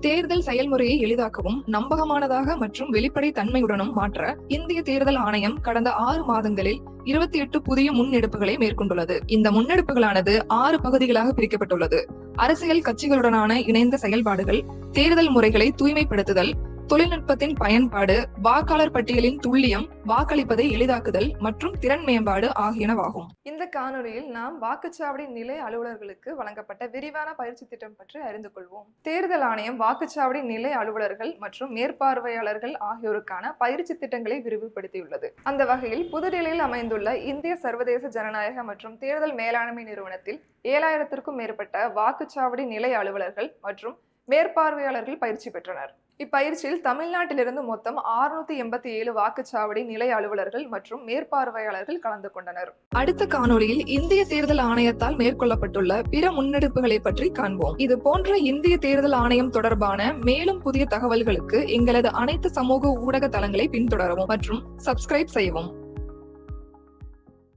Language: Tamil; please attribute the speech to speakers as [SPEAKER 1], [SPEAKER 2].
[SPEAKER 1] தேர்தல் செயல்முறையை எளிதாக்கவும் நம்பகமானதாக மற்றும் வெளிப்படை தன்மையுடனும் மாற்ற இந்திய தேர்தல் ஆணையம் கடந்த 6 மாதங்களில் 28 புதிய முன்னெடுப்புகளை மேற்கொண்டுள்ளது. இந்த முன்னெடுப்புகளானது 6 பகுதிகளாக பிரிக்கப்பட்டுள்ளது. அரசியல் கட்சிகளுடனான இணைந்த செயல்பாடுகள், தேர்தல் முறைகளை தூய்மைப்படுத்துதல், தொழில்நுட்பத்தின் பயன்பாடு, வாக்காளர் பட்டியலின் துல்லியம், வாக்களிப்பதை எளிதாக்குதல் மற்றும் திறன் மேம்பாடு ஆகியனவாகும். இந்த காணொலியில் நாம் வாக்குச்சாவடி நிலை அலுவலர்களுக்கு வழங்கப்பட்ட விரிவான பயிற்சி திட்டம் பற்றி அறிந்து கொள்வோம். தேர்தல் ஆணையம் வாக்குச்சாவடி நிலை அலுவலர்கள் மற்றும் மேற்பார்வையாளர்கள் ஆகியோருக்கான பயிற்சி திட்டங்களை விரிவுபடுத்தியுள்ளது. அந்த வகையில் புதுடில்லியில் அமைந்துள்ள இந்திய சர்வதேச ஜனநாயக மற்றும் தேர்தல் மேலாண்மை நிறுவனத்தில் 7000க்கும் மேற்பட்ட வாக்குச்சாவடி நிலை அலுவலர்கள் மற்றும் மேற்பார்வையாளர்கள் பயிற்சி பெற்றனர். இப்பயிற்சியில் தமிழ்நாட்டிலிருந்து மொத்தம் 687 வாக்குச்சாவடி நிலை அலுவலர்கள் மற்றும் மேற்பார்வையாளர்கள் கலந்து கொண்டனர். அடுத்த காணொலியில் இந்திய தேர்தல் ஆணையத்தால் மேற்கொள்ளப்பட்டுள்ள பிற முன்னெடுப்புகளை பற்றி காண்போம். இது போன்ற இந்திய தேர்தல் ஆணையம் தொடர்பான மேலும் புதிய தகவல்களுக்கு எங்களது அனைத்து சமூக ஊடக தளங்களை பின்தொடரவும் மற்றும் சப்ஸ்கிரைப் செய்யவும்.